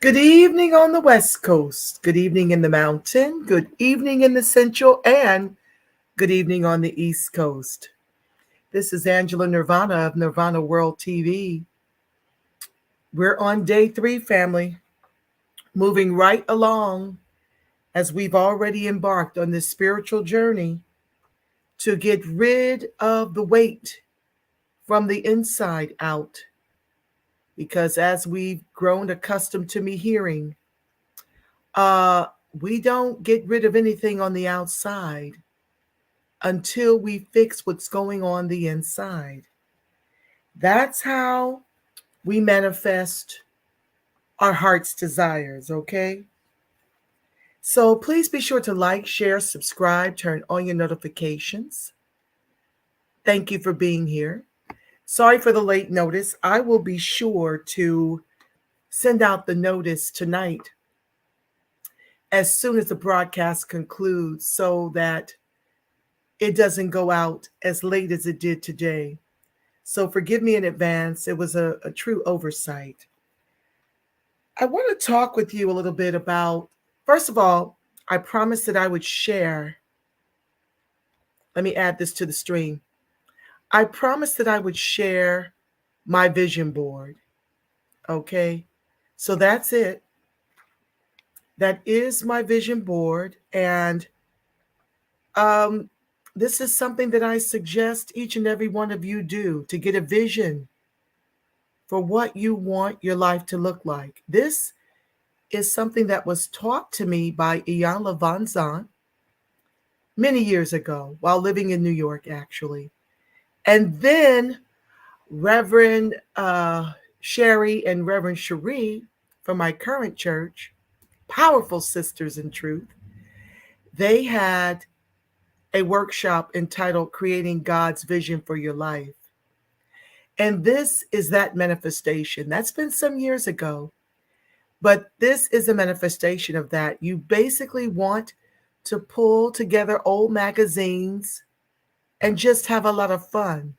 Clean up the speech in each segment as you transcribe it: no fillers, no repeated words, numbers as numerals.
Good evening on the West Coast. Good evening in the mountain. Good evening in the Central. And good evening on the East Coast. This is Angela Nirvana of Nirvana World TV. We're on day 3, family, moving right along as we've already embarked on this spiritual journey to get rid of the weight from the inside out. Because as we've grown accustomed to me hearing, uh, we don't get rid of anything on the outside until we fix what's going on the inside. That's how we manifest our heart's desires, okay? So please be sure to like, share, subscribe, turn on your notifications. Thank you for being here. Sorry for the late notice. I will be sure to send out the notice tonight as soon as the broadcast concludes so that it doesn't go out as late as it did today. So forgive me in advance. It was a true oversight. I want to talk with you a little bit about, first of all, I promised that I would share. Let me add this to the stream. I promised that I would share my vision board. Okay. So that's it. That is my vision board. And um, this is something that I suggest each and every one of you do to get a vision for what you want your life to look like. This is something that was taught to me by Iyanla Van Zant many years ago while living in New York, actually. And then Reverend Sherry and Reverend Cherie from my current church, powerful sisters in truth, they had a workshop entitled Creating God's Vision for Your Life. And this is that manifestation. That's been some years ago. But this is a manifestation of that. You basically want to pull together old magazines and just have a lot of fun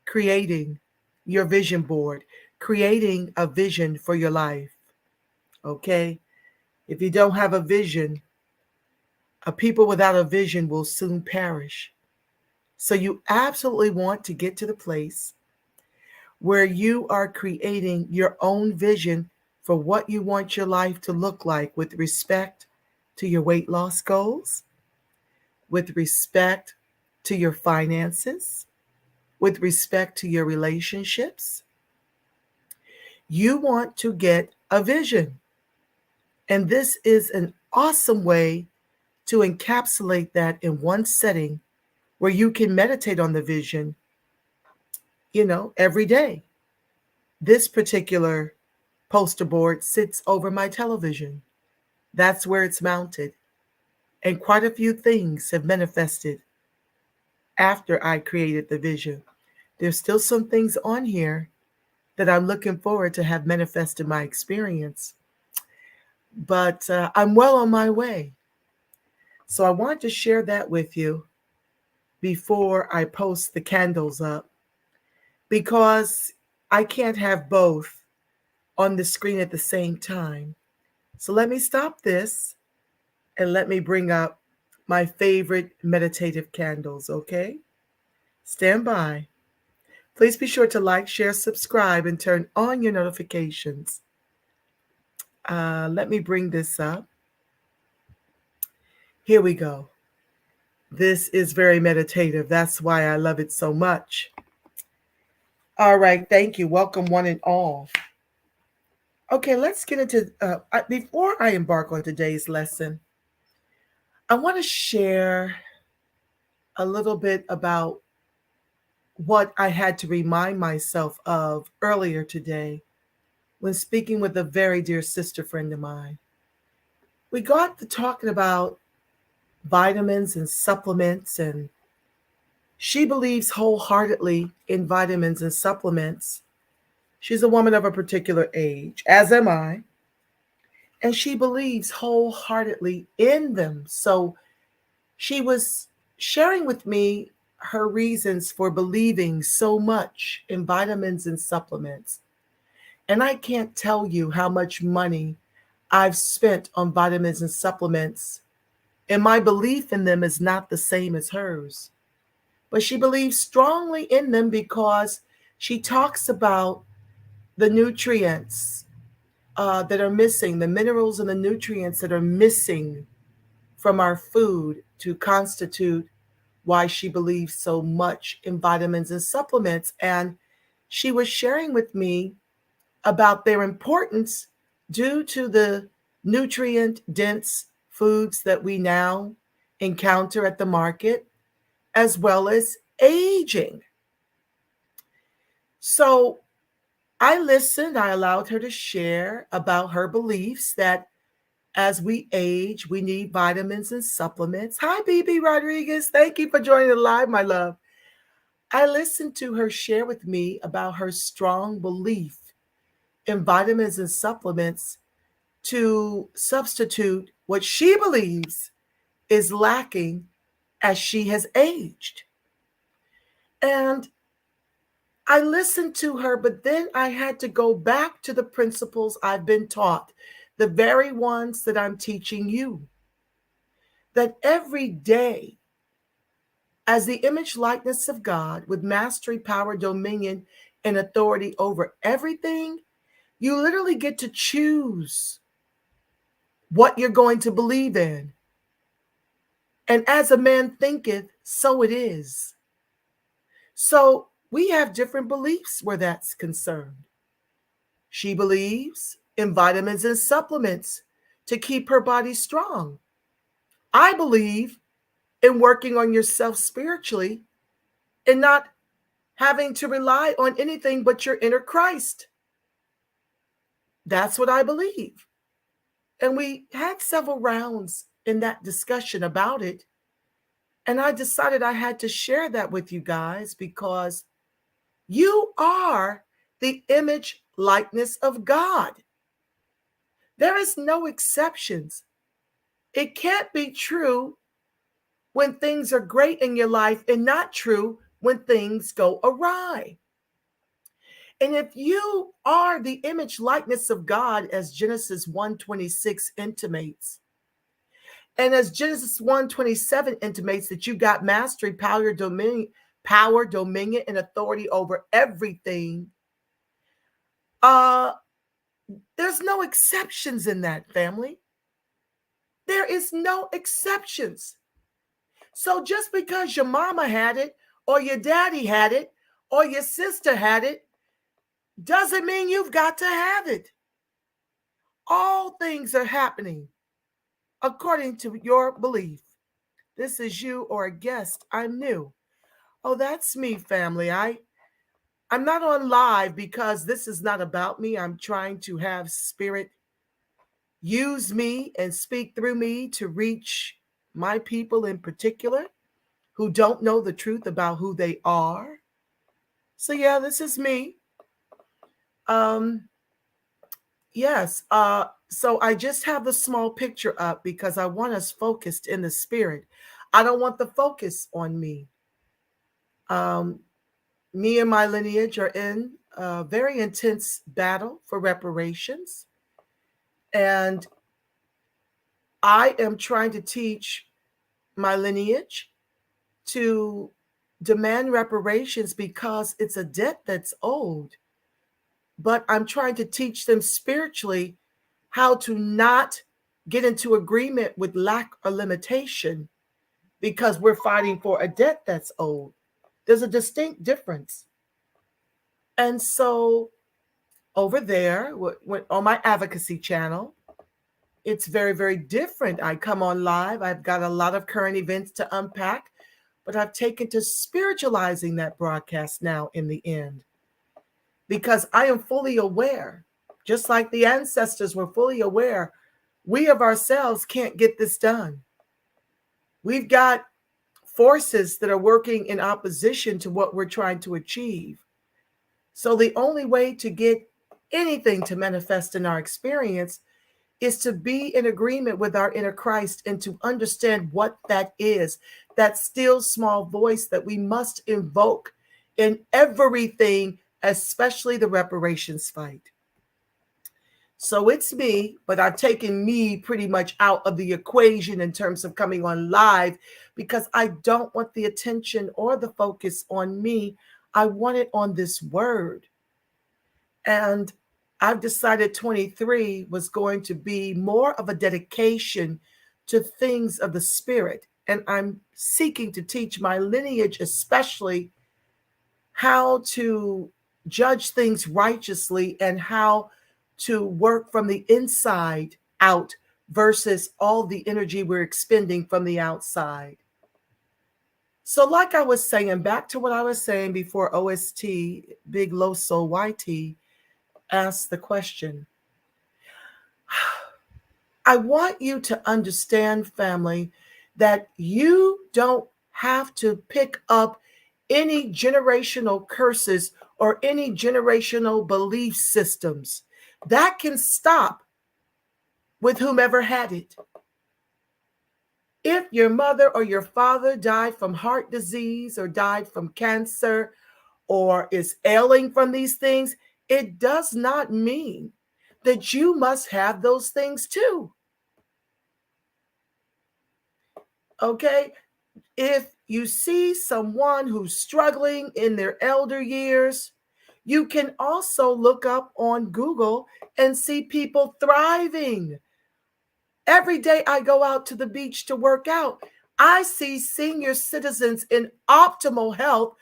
creating your vision board, creating a vision for your life. Okay? If you don't have a vision, a people without a vision will soon perish. So you absolutely want to get to the place where you are creating your own vision for what you want your life to look like with respect to your weight loss goals, with respect to your finances, with respect to your relationships. You want to get a vision. And this is an awesome way to encapsulate that in one setting where you can meditate on the vision, every day. This particular poster board sits over my television. That's where it's mounted. And quite a few things have manifested after I created the vision. There's still some things on here that I'm looking forward to have manifest in my experience. But I'm well on my way. So I wanted to share that with you before I post the candles up because I can't have both on the screen at the same time. So let me stop this and let me bring up my favorite meditative candles, okay? Stand by. Please be sure to like, share, subscribe, and turn on your notifications. Let me bring this up. Here we go. This is very meditative. That's why I love it so much. All right, thank you. Welcome, one and all. Okay, let's get into, before I embark on today's lesson, I want to share a little bit about what I had to remind myself of earlier today when speaking with a very dear sister friend of mine. We got to talking about vitamins and supplements, and she believes wholeheartedly in vitamins and supplements. She's a woman of a particular age, as am I, and she believes wholeheartedly in them. So she was sharing with me her reasons for believing so much in vitamins and supplements. And I can't tell you how much money I've spent on vitamins and supplements, and my belief in them is not the same as hers. But she believes strongly in them because she talks about the nutrients that are missing, the minerals and the nutrients that are missing from our food to constitute why she believes so much in vitamins and supplements. And she was sharing with me about their importance due to the nutrient dense foods that we now encounter at the market, as well as aging. So I listened, I allowed her to share about her beliefs that as we age, we need vitamins and supplements. Hi, BB Rodriguez. Thank you for joining the live, my love. I listened to her share with me about her strong belief in vitamins and supplements to substitute what she believes is lacking as she has aged. And I listened to her, but then I had to go back to the principles I've been taught, the very ones that I'm teaching you. That every day, as the image likeness of God with mastery, power, dominion, and authority over everything, you literally get to choose what you're going to believe in. And as a man thinketh, so it is. So we have different beliefs where that's concerned. She believes in vitamins and supplements to keep her body strong. I believe in working on yourself spiritually and not having to rely on anything but your inner Christ. That's what I believe. And we had several rounds in that discussion about it. And I decided I had to share that with you guys because you are the image likeness of God. There is no exceptions. It can't be true when things are great in your life and not true when things go awry. And if you are the image likeness of God, as Genesis 1:26 intimates, and as Genesis 1:27 intimates that you got mastery, power, dominion, and authority over everything, there's no exceptions in that, family. There is no exceptions. So just because your mama had it, or your daddy had it, or your sister had it, doesn't mean you've got to have it. All things are happening according to your belief. This is you or a guest. I'm new. Oh, that's me, family. I'm not on live because this is not about me. I'm trying to have spirit use me and speak through me to reach my people in particular who don't know the truth about who they are. So yeah, this is me. Yes. So I just have the small picture up because I want us focused in the spirit. I don't want the focus on me. Me and my lineage are in a very intense battle for reparations. And I am trying to teach my lineage to demand reparations because it's a debt that's owed. But I'm trying to teach them spiritually how to not get into agreement with lack or limitation because we're fighting for a debt that's owed. There's a distinct difference. And so over there on my advocacy channel, it's very, very different. I come on live. I've got a lot of current events to unpack, but I've taken to spiritualizing that broadcast now in the end because I am fully aware, just like the ancestors were fully aware, we of ourselves can't get this done. We've got forces that are working in opposition to what we're trying to achieve. So the only way to get anything to manifest in our experience is to be in agreement with our inner Christ and to understand what that is, that still small voice that we must invoke in everything, especially the reparations fight. So it's me, but I've taken me pretty much out of the equation in terms of coming on live because I don't want the attention or the focus on me. I want it on this word. And I've decided 23 was going to be more of a dedication to things of the spirit. And I'm seeking to teach my lineage, especially how to judge things righteously and how to work from the inside out versus all the energy we're expending from the outside. So, like I was saying, back to what I was saying before OST, Big Low Soul YT, asked the question. I want you to understand, family, that you don't have to pick up any generational curses or any generational belief systems. That can stop with whomever had it. If your mother or your father died from heart disease or died from cancer or is ailing from these things, it does not mean that you must have those things too. Okay? If you see someone who's struggling in their elder years, you can also look up on Google and see people thriving. Every day I go out to the beach to work out, I see senior citizens in optimal health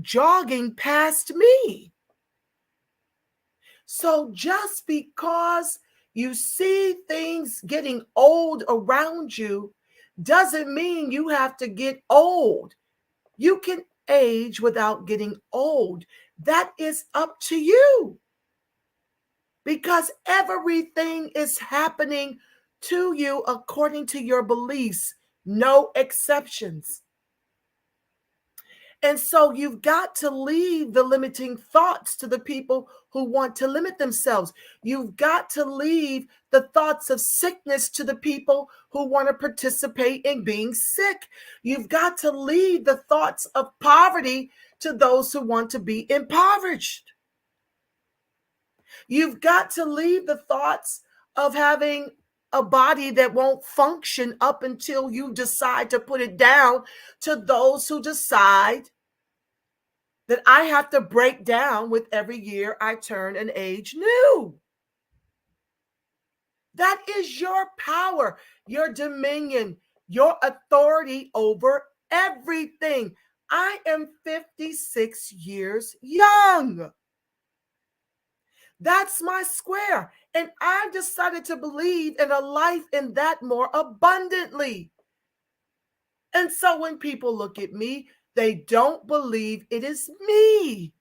jogging past me. So just because you see things getting old around you doesn't mean you have to get old. You can age without getting old. That is up to you because everything is happening to you according to your beliefs, no exceptions. And so you've got to leave the limiting thoughts to the people who want to limit themselves. You've got to leave the thoughts of sickness to the people who want to participate in being sick. You've got to leave the thoughts of poverty to those who want to be impoverished. You've got to leave the thoughts of having a body that won't function up until you decide to put it down to those who decide that I have to break down with every year I turn an age new. That is your power, your dominion, your authority over everything. I am 56 years young. That's my square. And I've decided to believe in a life in that more abundantly. And so when people look at me, they don't believe it is me.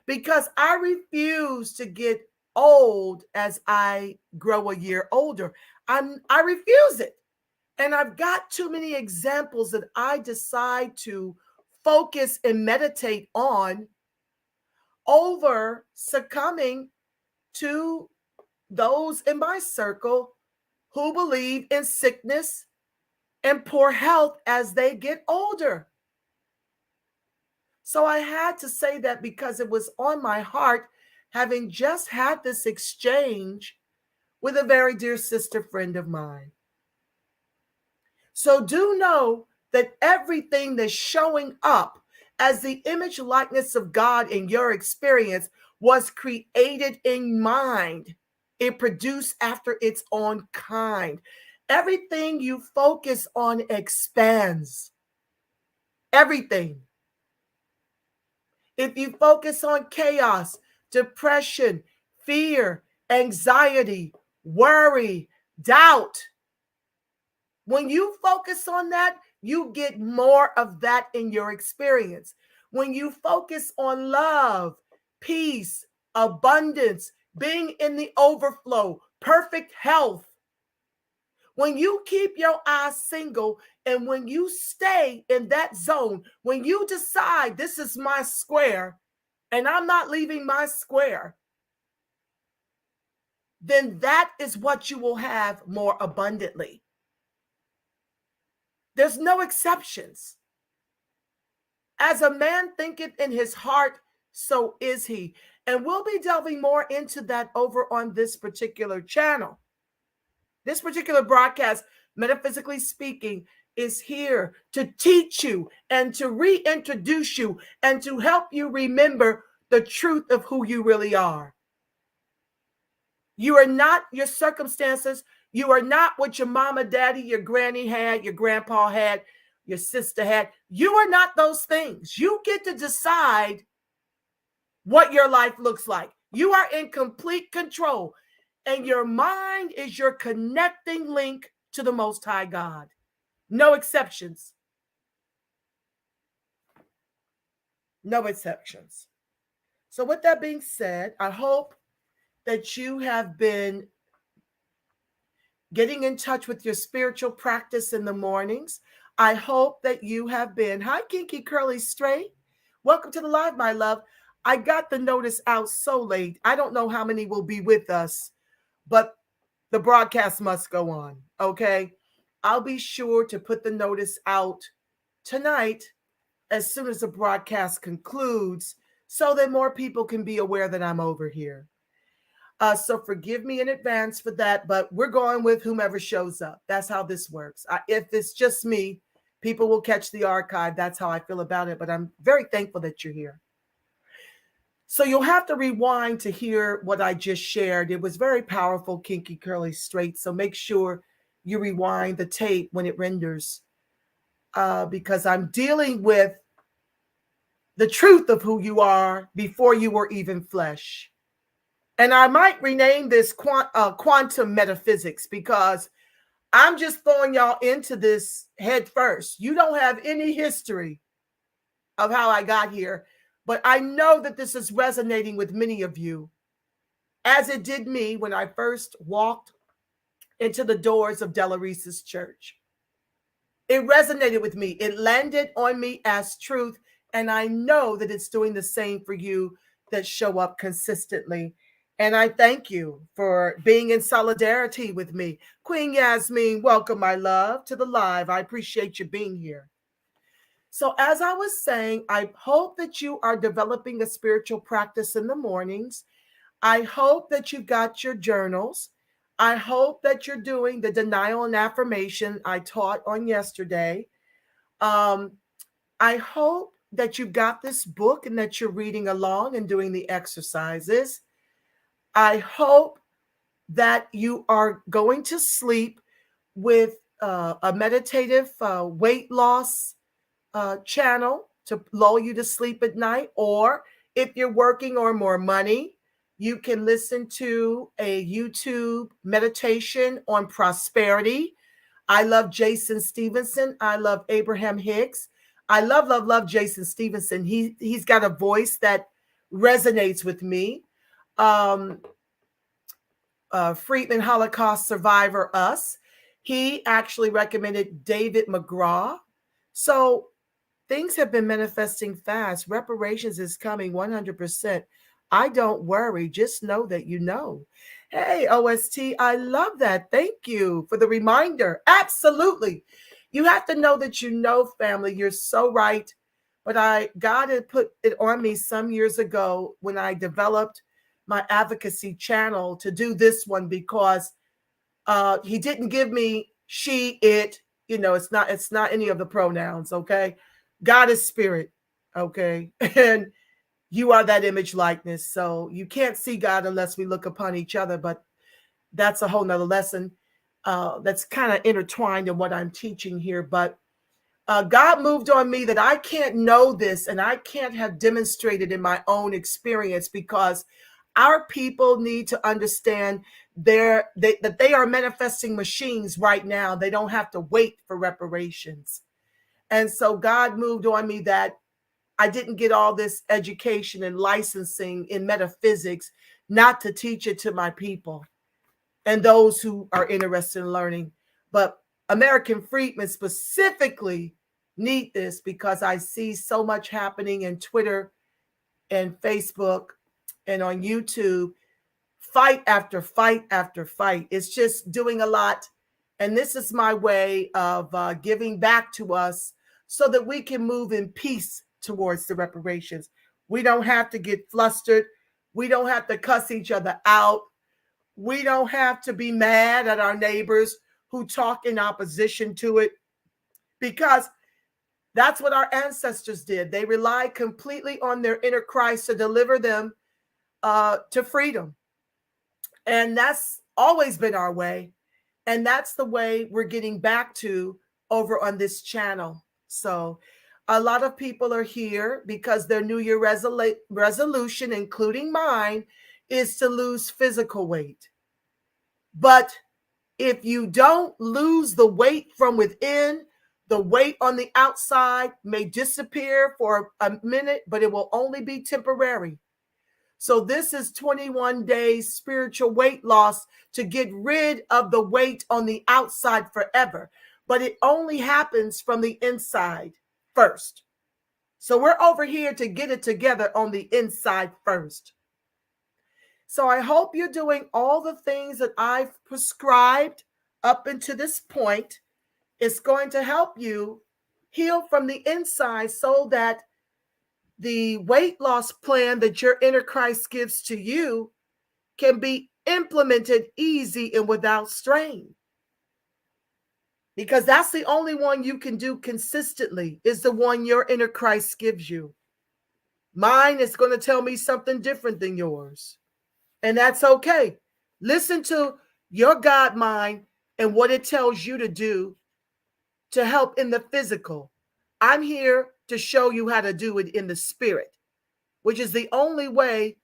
Because I refuse to get old as I grow a year older. I refuse it. And I've got too many examples that I decide to focus and meditate on over succumbing to those in my circle who believe in sickness and poor health as they get older. So I had to say that because it was on my heart, having just had this exchange with a very dear sister friend of mine. So do know that everything that's showing up as the image likeness of God in your experience was created in mind. It produced after its own kind. Everything you focus on expands. Everything. If you focus on chaos, depression, fear, anxiety, worry, doubt, when you focus on that, you get more of that in your experience. When you focus on love, peace, abundance, being in the overflow, perfect health, when you keep your eyes single and when you stay in that zone, when you decide this is my square and I'm not leaving my square, then that is what you will have more abundantly. There's no exceptions. As a man thinketh in his heart, so is he. And we'll be delving more into that over on this particular channel. This particular broadcast, Metaphysically Speaking, is here to teach you and to reintroduce you and to help you remember the truth of who you really are. You are not your circumstances. You are not what your mama, daddy, your granny had, your grandpa had, your sister had. You are not those things. You get to decide what your life looks like. You are in complete control. And your mind is your connecting link to the Most High God. No exceptions. No exceptions. So with that being said, I hope that you have been getting in touch with your spiritual practice in the mornings. I hope that you have been. Hi, Kinky Curly Straight. Welcome to the live, my love. I got the notice out so late. I don't know how many will be with us, but the broadcast must go on, okay? I'll be sure to put the notice out tonight as soon as the broadcast concludes so that more people can be aware that I'm over here. So forgive me in advance for that, but we're going with whomever shows up. That's how this works. If it's just me, people will catch the archive. That's how I feel about it, but I'm very thankful that you're here. So you'll have to rewind to hear what I just shared. It was very powerful, Kinky Curly Straight. So make sure you rewind the tape when it renders, because I'm dealing with the truth of who you are before you were even flesh. And I might rename this quantum metaphysics, because I'm just throwing y'all into this head first. You don't have any history of how I got here, but I know that this is resonating with many of you, as it did me when I first walked into the doors of Della Reese's church. It resonated with me. It landed on me as truth, and I know that it's doing the same for you that show up consistently. And I thank you for being in solidarity with me. Queen Yasmin, welcome, my love, to the live. I appreciate you being here. So as I was saying, I hope that you are developing a spiritual practice in the mornings. I hope that you've got your journals. I hope that you're doing the denial and affirmation I taught on yesterday. I hope that you've got this book and that you're reading along and doing the exercises. I hope that you are going to sleep with a meditative weight loss channel to lull you to sleep at night. Or if you're working on more money, you can listen to a YouTube meditation on prosperity. I love Jason Stevenson. I love Abraham Hicks. I love Jason Stevenson. He's got a voice that resonates with me. Friedman Holocaust survivor Us. He actually recommended David McGraw. So things have been manifesting fast. Reparations is coming 100%. I don't worry. Just know that you know. Hey, OST, I love that. Thank you for the reminder. Absolutely. You have to know that you know, family. You're so right. But God had put it on me some years ago when I developed my advocacy channel to do this one, because he didn't give me she, it, it's not any of the pronouns. Okay. God is spirit. Okay. And you are that image likeness. So you can't see God unless we look upon each other, but that's a whole nother lesson that's kind of intertwined in what I'm teaching here. But God moved on me that I can't know this and I can't have demonstrated in my own experience, because our people need to understand that they are manifesting machines right now. They don't have to wait for reparations. And so God moved on me that I didn't get all this education and licensing in metaphysics not to teach it to my people and those who are interested in learning. But American freedmen specifically need this, because I see so much happening in Twitter and Facebook and on YouTube, fight after fight after fight. It's just doing a lot. And this is my way of giving back to us so that we can move in peace towards the reparations. We don't have to get flustered. We don't have to cuss each other out. We don't have to be mad at our neighbors who talk in opposition to it, because that's what our ancestors did. They relied completely on their inner Christ to deliver them to freedom. And that's always been our way. And that's the way we're getting back to over on this channel. So a lot of people are here because their New Year resolution, including mine, is to lose physical weight. But if you don't lose the weight from within, the weight on the outside may disappear for a minute, but it will only be temporary. So this is 21 days spiritual weight loss to get rid of the weight on the outside forever. But it only happens from the inside first. So we're over here to get it together on the inside first. So I hope you're doing all the things that I've prescribed up until this point. It's going to help you heal from the inside so that the weight loss plan that your inner Christ gives to you can be implemented easy and without strain. Because that's the only one you can do consistently, is the one your inner Christ gives you. Mine is going to tell me something different than yours. And that's okay. Listen to your God mind and what it tells you to do to help in the physical. I'm here to show you how to do it in the spirit, which is the only way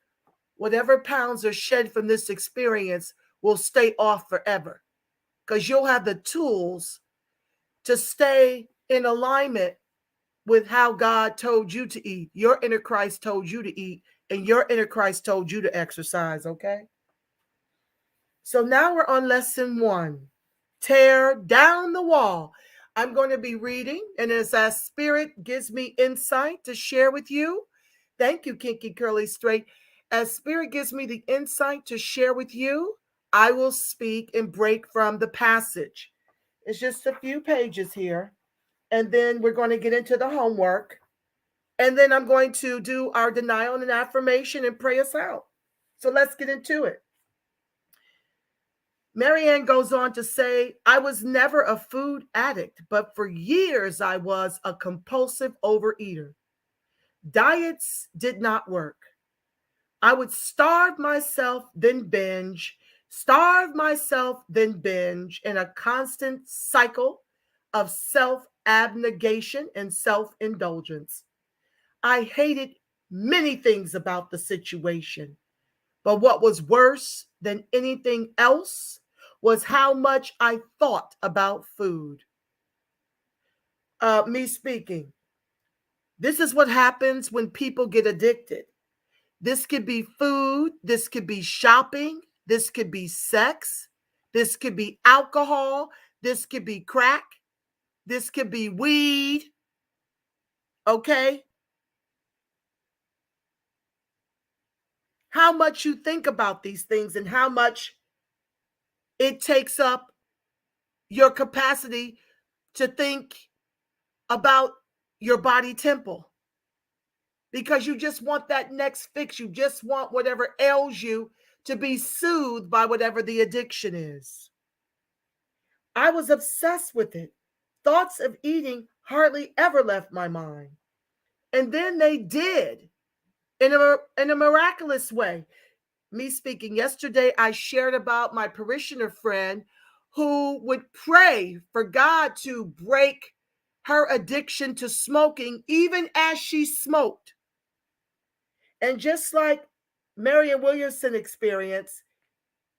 whatever pounds are shed from this experience will stay off forever, because you'll have the tools to stay in alignment with how God told you to eat. Your inner Christ told you to eat, and your inner Christ told you to exercise, okay? So now we're on lesson 1. Tear down the wall. I'm going to be reading, and as Spirit gives me insight to share with you, thank you, Kinky Curly Straight. As Spirit gives me the insight to share with you, I will speak and break from the passage. It's just a few pages here, and then we're going to get into the homework, and then I'm going to do our denial and affirmation and pray us out. So let's get into it. Marianne goes on to say, I was never a food addict, but for years I was a compulsive overeater. Diets did not work. I would starve myself, then binge, starve myself, then binge, in a constant cycle of self-abnegation and self-indulgence. I hated many things about the situation, but what was worse than anything else was how much I thought about food. Me speaking. This is what happens when people get addicted. This could be food. This could be shopping. This could be sex. This could be alcohol. This could be crack. This could be weed. Okay? How much you think about these things and how much it takes up your capacity to think about your body temple, because you just want that next fix. You just want whatever ails you to be soothed by whatever the addiction is. I was obsessed with it. Thoughts of eating hardly ever left my mind. And then they did in a miraculous way. Me speaking, yesterday I shared about my parishioner friend who would pray for God to break her addiction to smoking even as she smoked. And just like Marianne Williamson experienced,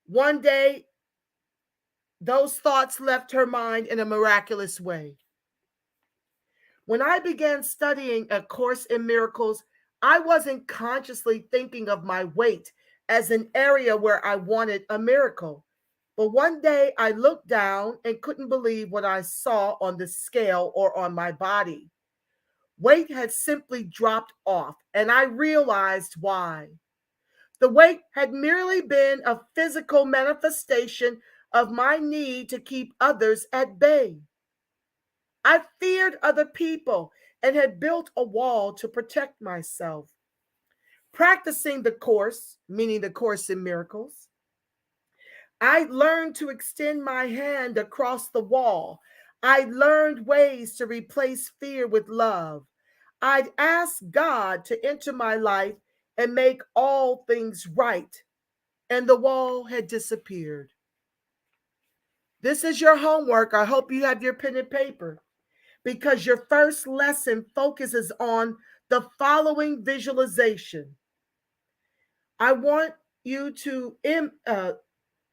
one day those thoughts left her mind in a miraculous way. When I began studying A Course in Miracles, I wasn't consciously thinking of my weight as an area where I wanted a miracle. But one day I looked down and couldn't believe what I saw on the scale or on my body. Weight had simply dropped off, and I realized why. The weight had merely been a physical manifestation of my need to keep others at bay. I feared other people and had built a wall to protect myself. Practicing the Course, meaning the Course in Miracles, I learned to extend my hand across the wall. I learned ways to replace fear with love. I'd ask God to enter my life and make all things right, and the wall had disappeared. This is your homework. I hope you have your pen and paper, because your first lesson focuses on the following visualization. I want you to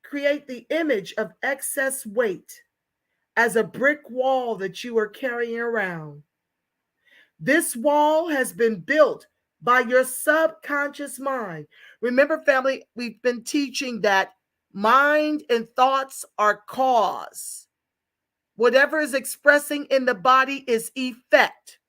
create the image of excess weight as a brick wall that you are carrying around. This wall has been built by your subconscious mind. Remember, family, we've been teaching that mind and thoughts are cause. Whatever is expressing in the body is effect.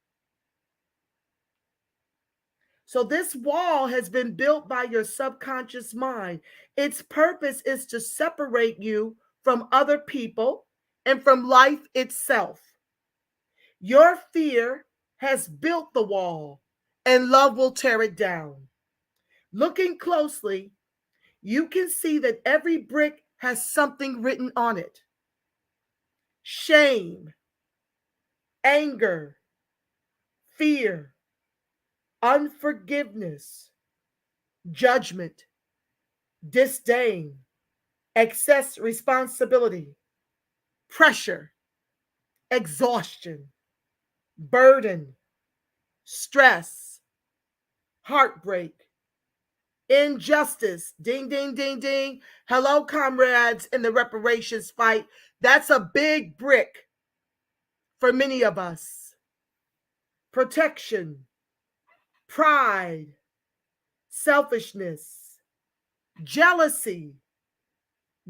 So this wall has been built by your subconscious mind. Its purpose is to separate you from other people and from life itself. Your fear has built the wall, and love will tear it down. Looking closely, you can see that every brick has something written on it: shame, anger, fear, unforgiveness, judgment, disdain, excess responsibility, pressure, exhaustion, burden, stress, heartbreak, injustice. Ding, ding, ding, ding. Hello, comrades in the reparations fight. That's a big brick for many of us. Protection, pride, selfishness, jealousy,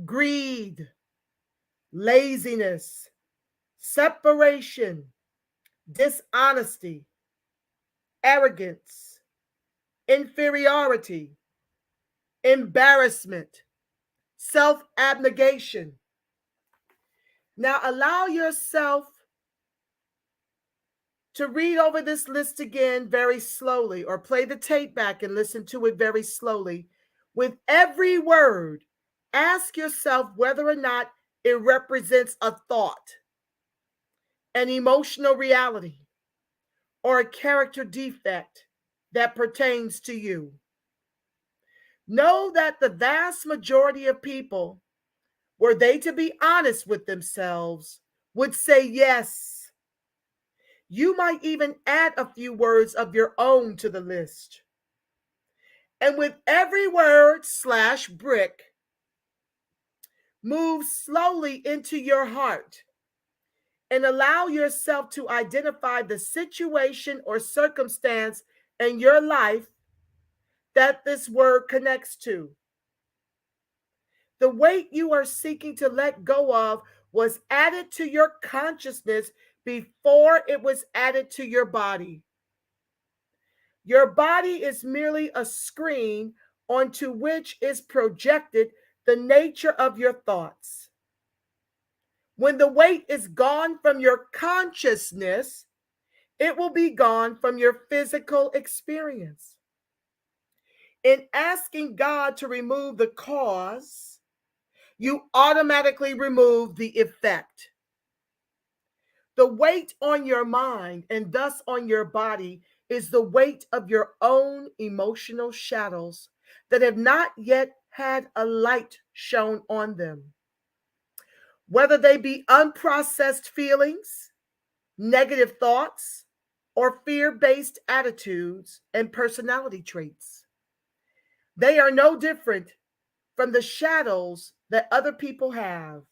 greed, laziness, separation, dishonesty, arrogance, inferiority, embarrassment, self-abnegation. Now allow yourself to read over this list again very slowly, or play the tape back and listen to it very slowly. With every word, ask yourself whether or not it represents a thought, an emotional reality, or a character defect that pertains to you. Know that the vast majority of people, were they to be honest with themselves, would say yes. You might even add a few words of your own to the list. And with every word / brick, move slowly into your heart and allow yourself to identify the situation or circumstance in your life that this word connects to. The weight you are seeking to let go of was added to your consciousness before it was added to your body. Your body is merely a screen onto which is projected the nature of your thoughts. When the weight is gone from your consciousness, it will be gone from your physical experience. In asking God to remove the cause, you automatically remove the effect. The weight on your mind and thus on your body is the weight of your own emotional shadows that have not yet had a light shone on them. Whether they be unprocessed feelings, negative thoughts, or fear-based attitudes and personality traits. They are no different from the shadows that other people have.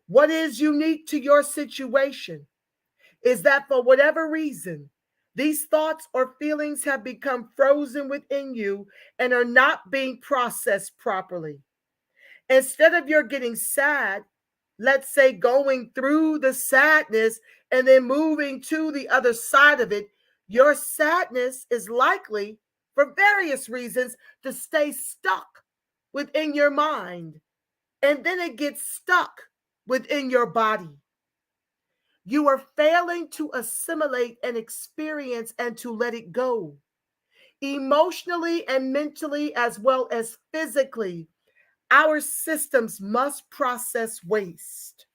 What is unique to your situation is that for whatever reason, these thoughts or feelings have become frozen within you and are not being processed properly. Instead of your getting sad, let's say going through the sadness and then moving to the other side of it, your sadness is likely, for various reasons, to stay stuck within your mind. And then it gets stuck within your body. You are failing to assimilate and experience and to let it go. Emotionally and mentally, as well as physically, our systems must process waste.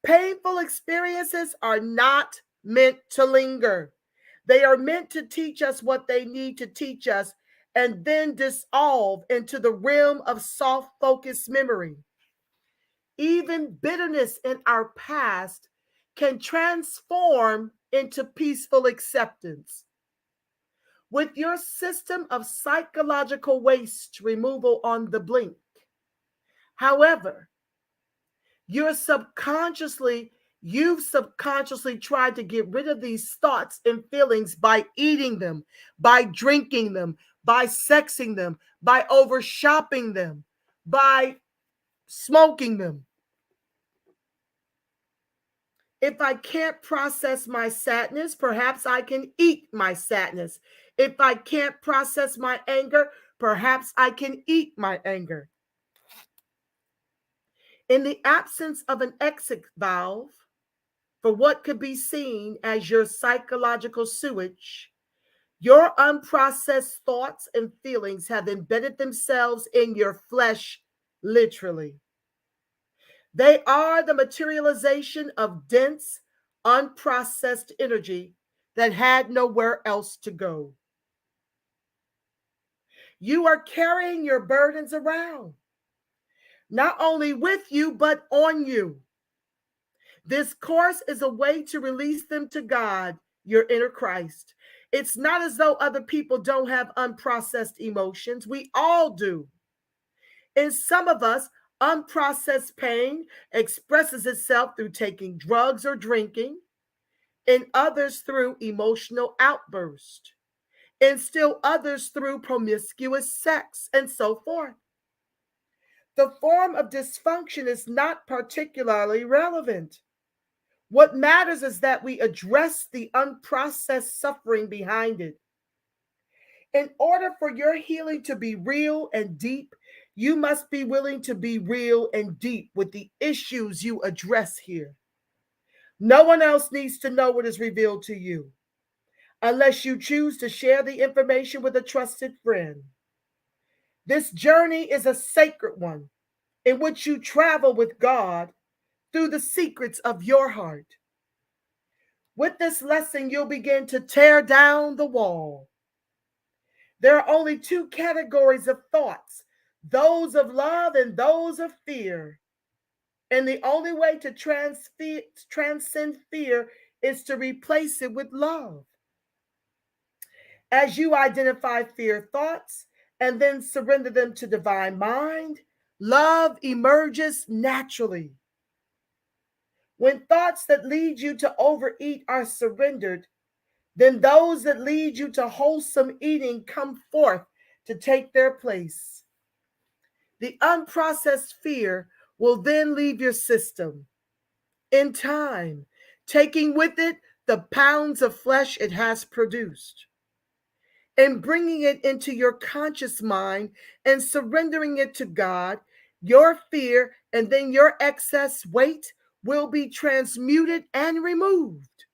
Painful experiences are not meant to linger. They are meant to teach us what they need to teach us and then dissolve into the realm of soft focused memory. Even bitterness in our past can transform into peaceful acceptance. With your system of psychological waste removal on the blink, however, you've subconsciously tried to get rid of these thoughts and feelings by eating them, by drinking them, by sexing them, by over shopping them, by smoking them. If I can't process my sadness, perhaps I can eat my sadness. If I can't process my anger, perhaps I can eat my anger. In the absence of an exit valve for what could be seen as your psychological sewage, your unprocessed thoughts and feelings have embedded themselves in your flesh, literally. They are the materialization of dense, unprocessed energy that had nowhere else to go. You are carrying your burdens around, not only with you, but on you. This course is a way to release them to God, your inner Christ. It's not as though other people don't have unprocessed emotions. We all do. In some of us, unprocessed pain expresses itself through taking drugs or drinking, in others through emotional outburst, and still others through promiscuous sex, and so forth. The form of dysfunction is not particularly relevant. What matters is that we address the unprocessed suffering behind it. In order for your healing to be real and deep, you must be willing to be real and deep with the issues you address here. No one else needs to know what is revealed to you, unless you choose to share the information with a trusted friend. This journey is a sacred one in which you travel with God through the secrets of your heart. With this lesson, you'll begin to tear down the wall. There are only two categories of thoughts, those of love and those of fear. And the only way to transcend fear is to replace it with love. As you identify fear thoughts and then surrender them to divine mind, love emerges naturally. When thoughts that lead you to overeat are surrendered, then those that lead you to wholesome eating come forth to take their place. The unprocessed fear will then leave your system in time, taking with it the pounds of flesh it has produced, and bringing it into your conscious mind and surrendering it to God. Your fear and then your excess weight will be transmuted and removed.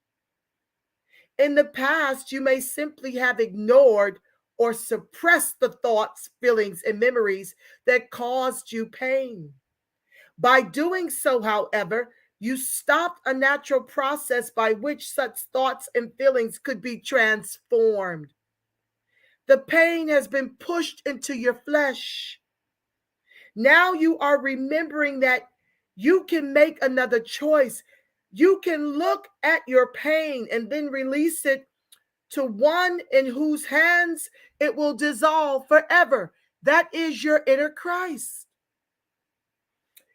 In the past, you may simply have ignored or suppressed the thoughts, feelings, and memories that caused you pain. By doing so, however, you stopped a natural process by which such thoughts and feelings could be transformed. The pain has been pushed into your flesh. Now you are remembering that you can make another choice. You can look at your pain and then release it to one in whose hands it will dissolve forever. That is your inner Christ.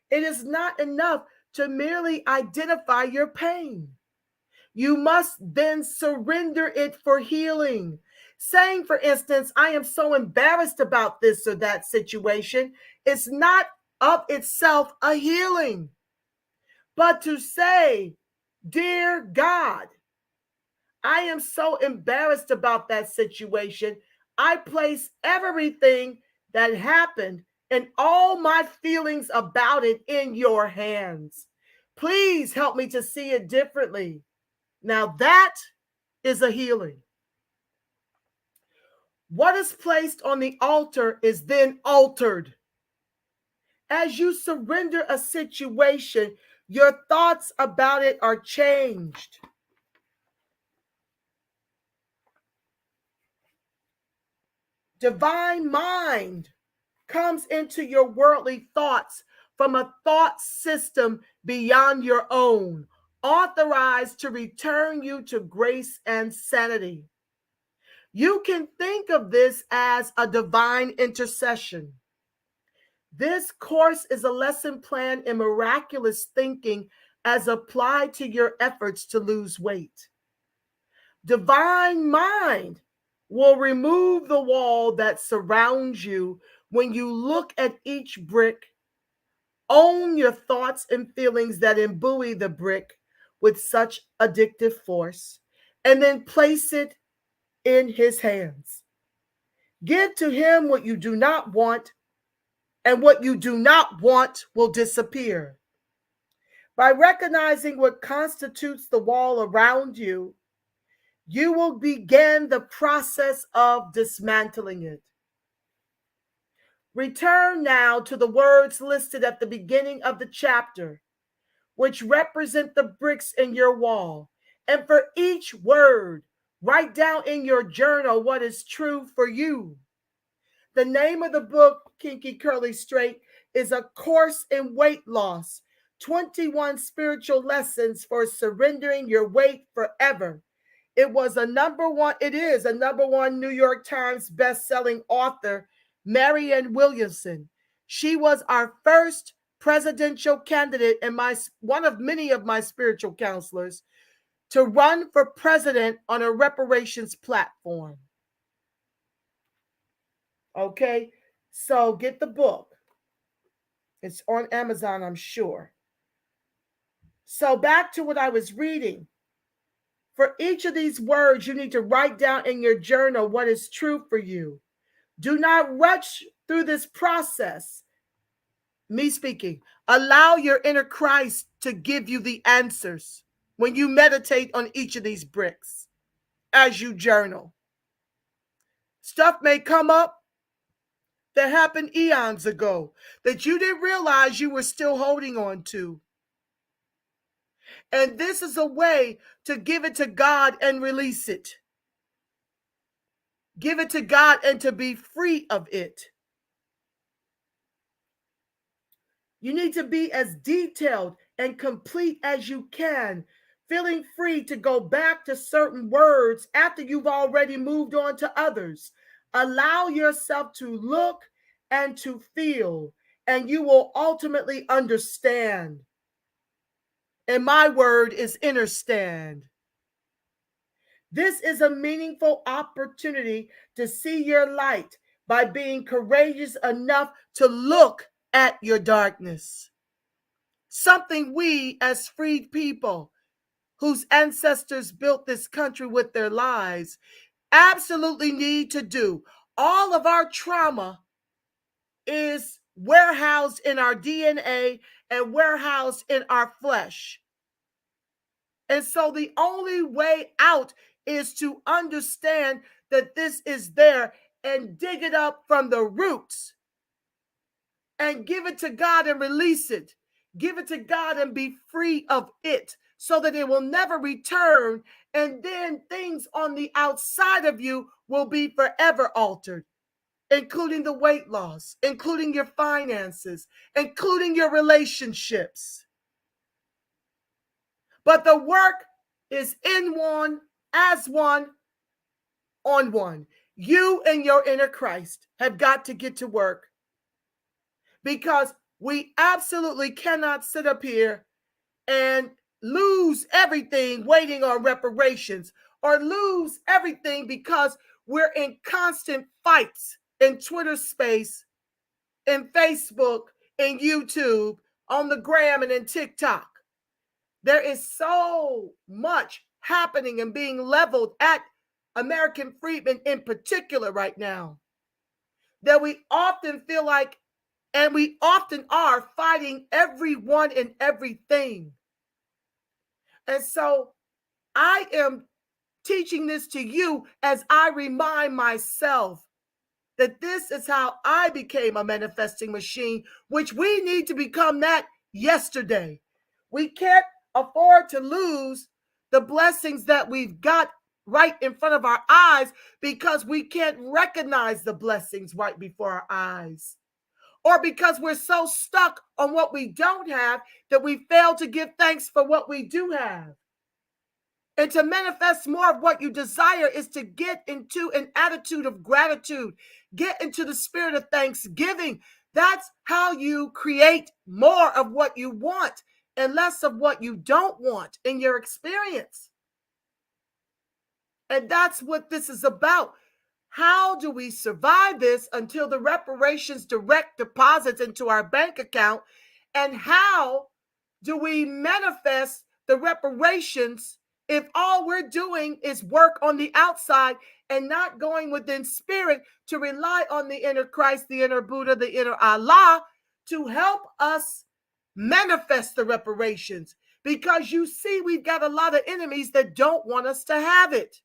It is not enough to merely identify your pain. You must then surrender it for healing. Saying, for instance, I am so embarrassed about this or that situation, is not of itself a healing. But to say, dear God, I am so embarrassed about that situation. I place everything that happened and all my feelings about it in your hands. Please help me to see it differently. Now that is a healing. What is placed on the altar is then altered. As you surrender a situation, your thoughts about it are changed. Divine mind comes into your worldly thoughts from a thought system beyond your own, authorized to return you to grace and sanity. You can think of this as a divine intercession. This course is a lesson plan in miraculous thinking as applied to your efforts to lose weight. Divine mind will remove the wall that surrounds you when you look at each brick. Own your thoughts and feelings that imbue the brick with such addictive force, and then place it in his hands. Give to him what you do not want, and what you do not want will disappear. By recognizing what constitutes the wall around you, you will begin the process of dismantling it. Return now to the words listed at the beginning of the chapter, which represent the bricks in your wall. And for each word, write down in your journal what is true for you. The name of the book, Kinky Curly Straight, is A Course in Weight Loss, 21 Spiritual Lessons for Surrendering Your Weight Forever. It is a number one New York Times best-selling author, Marianne Williamson. She was our first presidential candidate and one of many of my spiritual counselors to run for president on a reparations platform. Okay, so get the book. It's on Amazon, I'm sure. So back to what I was reading. For each of these words, you need to write down in your journal what is true for you. Do not rush through this process. Me speaking. Allow your inner Christ to give you the answers when you meditate on each of these bricks as you journal. Stuff may come up that happened eons ago that you didn't realize you were still holding on to. And this is a way to give it to God and release it. Give it to God and to be free of it. You need to be as detailed and complete as you can, feeling free to go back to certain words after you've already moved on to others. Allow yourself to look and to feel, and you will ultimately understand. And my word is understand. This is a meaningful opportunity to see your light by being courageous enough to look at your darkness. Something we as freed people whose ancestors built this country with their lives absolutely need to do. All of our trauma is warehoused in our DNA and warehoused in our flesh. And so the only way out is to understand that this is there and dig it up from the roots and give it to God and release it. Give it to God and be free of it so that it will never return. And then things on the outside of you will be forever altered, including the weight loss, including your finances, including your relationships. But the work is in one, as one, on one. You and your inner Christ have got to get to work, because we absolutely cannot sit up here and lose everything waiting on reparations, or lose everything because we're in constant fights in Twitter space, in Facebook, in YouTube, on the gram, and in TikTok. There is so much happening and being leveled at American freedmen in particular right now that we often feel like, and we often are, fighting everyone and everything. And so I am teaching this to you as I remind myself that this is how I became a manifesting machine, which we need to become that yesterday. We can't afford to lose the blessings that we've got right in front of our eyes because we can't recognize the blessings right before our eyes. Or because we're so stuck on what we don't have that we fail to give thanks for what we do have. And to manifest more of what you desire is to get into an attitude of gratitude, get into the spirit of thanksgiving. That's how you create more of what you want and less of what you don't want in your experience. And that's what this is about. How do we survive this until the reparations direct deposits into our bank account? And how do we manifest the reparations if all we're doing is work on the outside and not going within spirit to rely on the inner Christ, the inner Buddha, the inner Allah to help us manifest the reparations? Because you see, we've got a lot of enemies that don't want us to have it.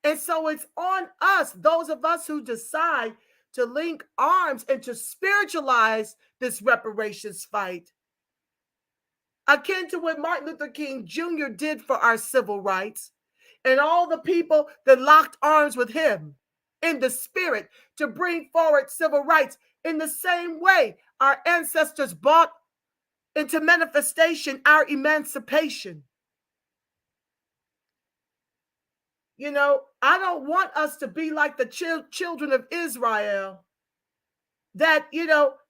And so it's on us, those of us who decide to link arms and to spiritualize this reparations fight, akin to what Martin Luther King Jr. did for our civil rights, and all the people that locked arms with him in the spirit to bring forward civil rights. In the same way, our ancestors brought into manifestation our emancipation. You know, I don't want us to be like the children of Israel that,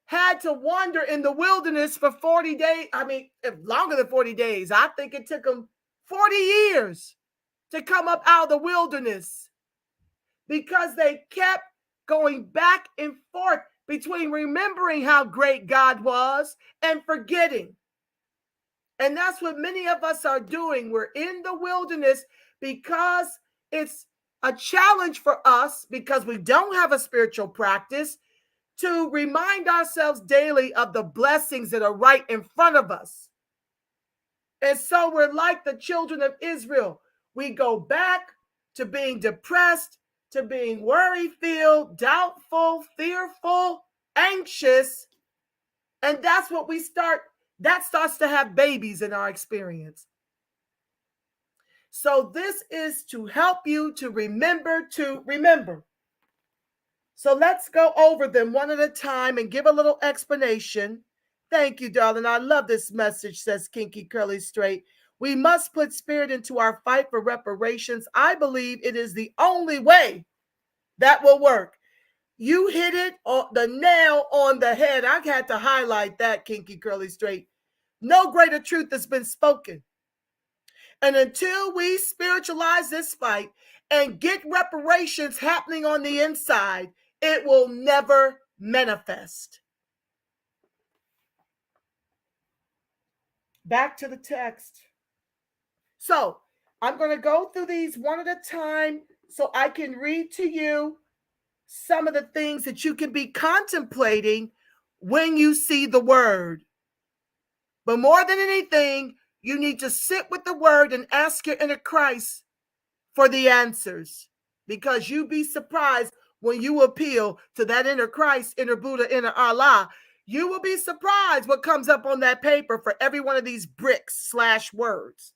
had to wander in the wilderness for 40 days. I mean, longer than 40 days. I think it took them 40 years to come up out of the wilderness because they kept going back and forth between remembering how great God was and forgetting. And that's what many of us are doing. We're in the wilderness because it's a challenge for us, because we don't have a spiritual practice, to remind ourselves daily of the blessings that are right in front of us. And so we're like the children of Israel. We go back to being depressed, to being worry-filled, doubtful, fearful, anxious. And that's what that starts to have babies in our experience. So this is to help you to remember. So let's go over them one at a time and give a little explanation. Thank you, darling. I love this message, says Kinky Curly Straight. We must put spirit into our fight for reparations. I believe it is the only way that will work. You hit it on the nail on the head. I had to highlight that, Kinky Curly Straight. No greater truth has been spoken. And until we spiritualize this fight and get reparations happening on the inside, it will never manifest. Back to the text. So I'm going to go through these one at a time so I can read to you some of the things that you can be contemplating when you see the word. But more than anything, you need to sit with the word and ask your inner Christ for the answers, because you'd be surprised when you appeal to that inner Christ, inner Buddha, inner Allah. You will be surprised what comes up on that paper for every one of these bricks / words.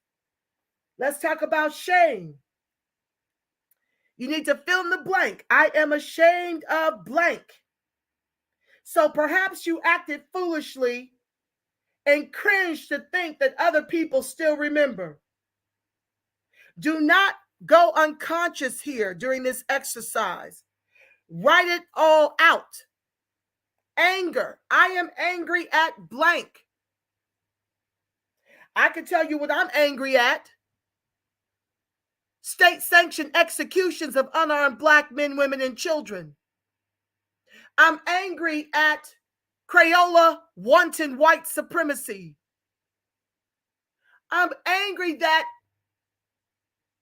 Let's talk about shame. You need to fill in the blank. I am ashamed of blank. So perhaps you acted foolishly and cringe to think that other people still remember. Do not go unconscious here during this exercise. Write it all out. Anger. I am angry at blank. I can tell you what I'm angry at. State-sanctioned executions of unarmed Black men, women, and children. I'm angry at Crayola wanton white supremacy. I'm angry that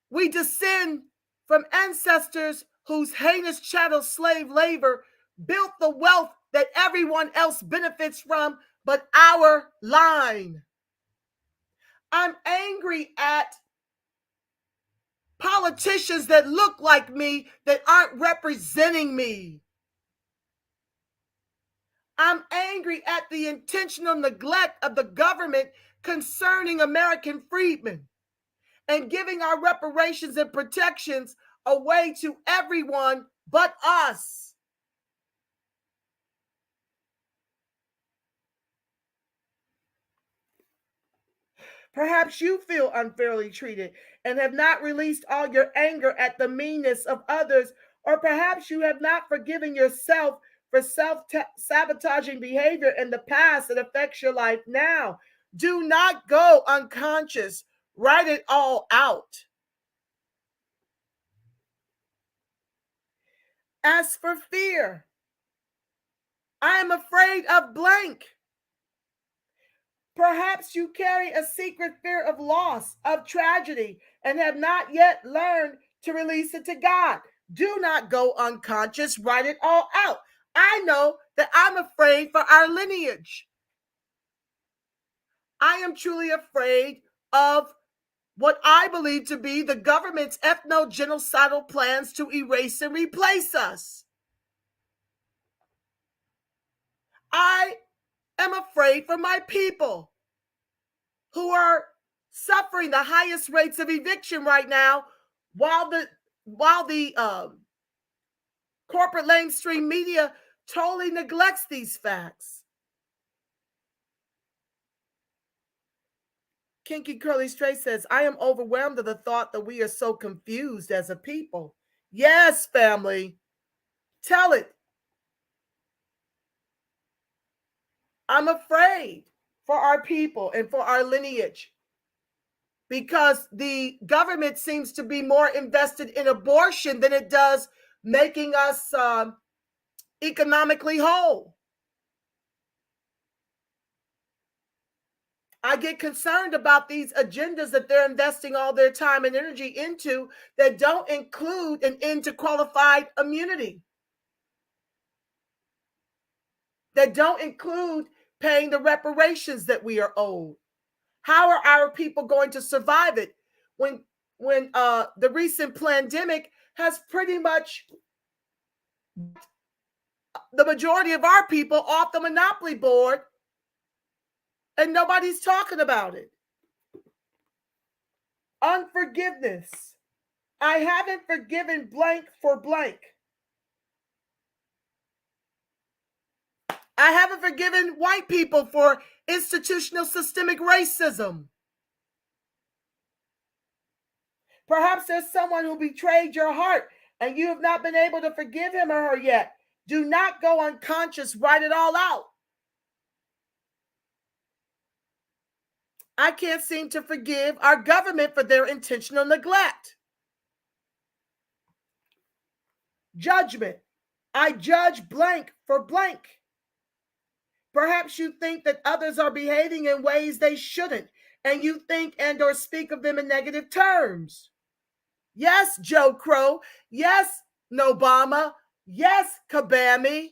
we descend from ancestors whose heinous chattel slave labor built the wealth that everyone else benefits from but our line. I'm angry at politicians that look like me that aren't representing me. I'm angry at the intentional neglect of the government concerning American freedmen and giving our reparations and protections away to everyone but us. Perhaps you feel unfairly treated and have not released all your anger at the meanness of others, or perhaps you have not forgiven yourself for self-sabotaging behavior in the past that affects your life now. Do not go unconscious. Write it all out. As for fear, I am afraid of blank. Perhaps you carry a secret fear of loss, of tragedy, and have not yet learned to release it to God. Do not go unconscious. Write it all out. I know that I'm afraid for our lineage. I am truly afraid of what I believe to be the government's ethno-genocidal plans to erase and replace us. I am afraid for my people who are suffering the highest rates of eviction right now, while the corporate mainstream media totally neglects these facts. Kinky Curly Stray says, I am overwhelmed at the thought that we are so confused as a people. Yes, family. Tell it. I'm afraid for our people and for our lineage because the government seems to be more invested in abortion than it does making us economically whole. I get concerned about these agendas that they're investing all their time and energy into that don't include an end to qualified immunity, that don't include paying the reparations that we are owed. How are our people going to survive it when the recent pandemic has pretty much the majority of our people off the monopoly board and nobody's talking about it? Unforgiveness. I haven't forgiven blank for blank. I haven't forgiven white people for institutional systemic racism. Perhaps there's someone who betrayed your heart and you have not been able to forgive him or her yet. Do not go unconscious. Write it all out. I can't seem to forgive our government for their intentional neglect. Judgment. I judge blank for blank. Perhaps you think that others are behaving in ways they shouldn't, and you think and or speak of them in negative terms. Yes, Joe Crow. Yes, Obama. Yes, Kabami.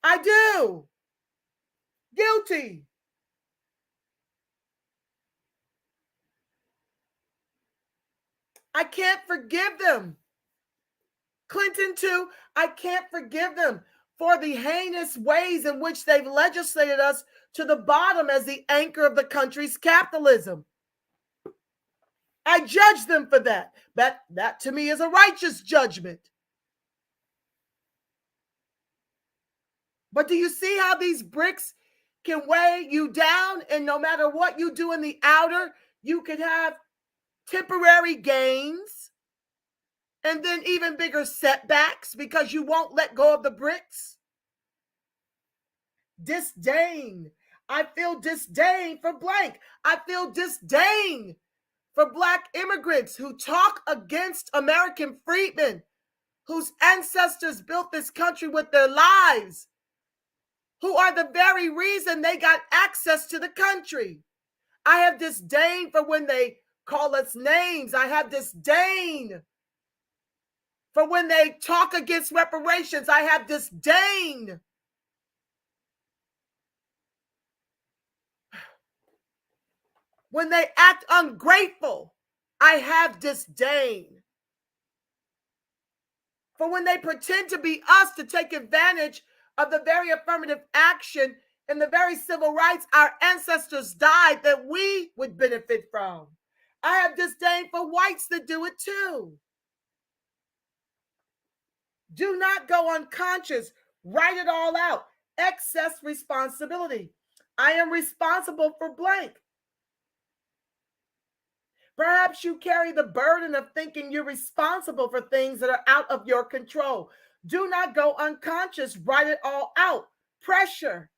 I do. Guilty. I can't forgive them. Clinton, too, I can't forgive them for the heinous ways in which they've legislated us to the bottom as the anchor of the country's capitalism. I judge them for that. That to me is a righteous judgment. But do you see how these bricks can weigh you down? And no matter what you do in the outer, you can have temporary gains and then even bigger setbacks because you won't let go of the bricks. Disdain. I feel disdain for blank. I feel disdain for Black immigrants who talk against American freedmen, whose ancestors built this country with their lives, who are the very reason they got access to the country. I have disdain for when they call us names. I have disdain for when they talk against reparations. I have disdain. When they act ungrateful I have disdain for when they pretend to be us to take advantage of the very affirmative action and the very civil rights our ancestors died that we would benefit from. I have disdain for whites that do it too. Do not go unconscious. Write it all out. Excess responsibility. I am responsible for blank. Perhaps you carry the burden of thinking you're responsible for things that are out of your control. Do not go unconscious. Write it all out. Pressure.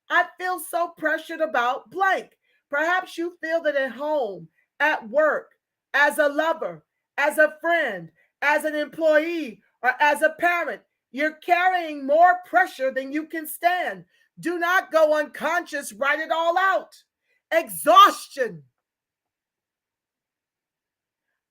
I feel so pressured about blank. Perhaps you feel that at home, at work, as a lover, as a friend, as an employee, or as a parent, you're carrying more pressure than you can stand. Do not go unconscious. Write it all out. Exhaustion.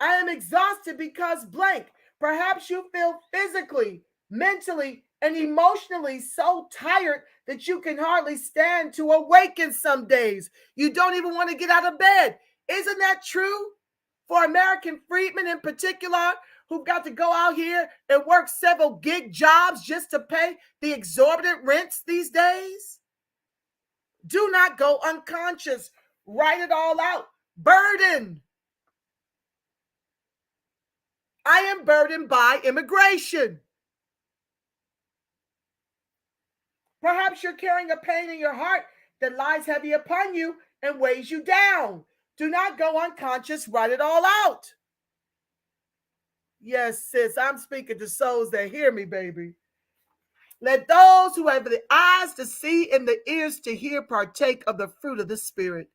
I am exhausted because blank. Perhaps you feel physically, mentally, and emotionally so tired that you can hardly stand to awaken some days. You don't even want to get out of bed. Isn't that true? For American freedmen in particular, who've got to go out here and work several gig jobs just to pay the exorbitant rents these days? Do not go unconscious. Write it all out. Burden. I am burdened by immigration. Perhaps you're carrying a pain in your heart that lies heavy upon you and weighs you down. Do not go unconscious. Write it all out. Yes, sis, I'm speaking to souls that hear me, baby. Let those who have the eyes to see and the ears to hear partake of the fruit of the Spirit.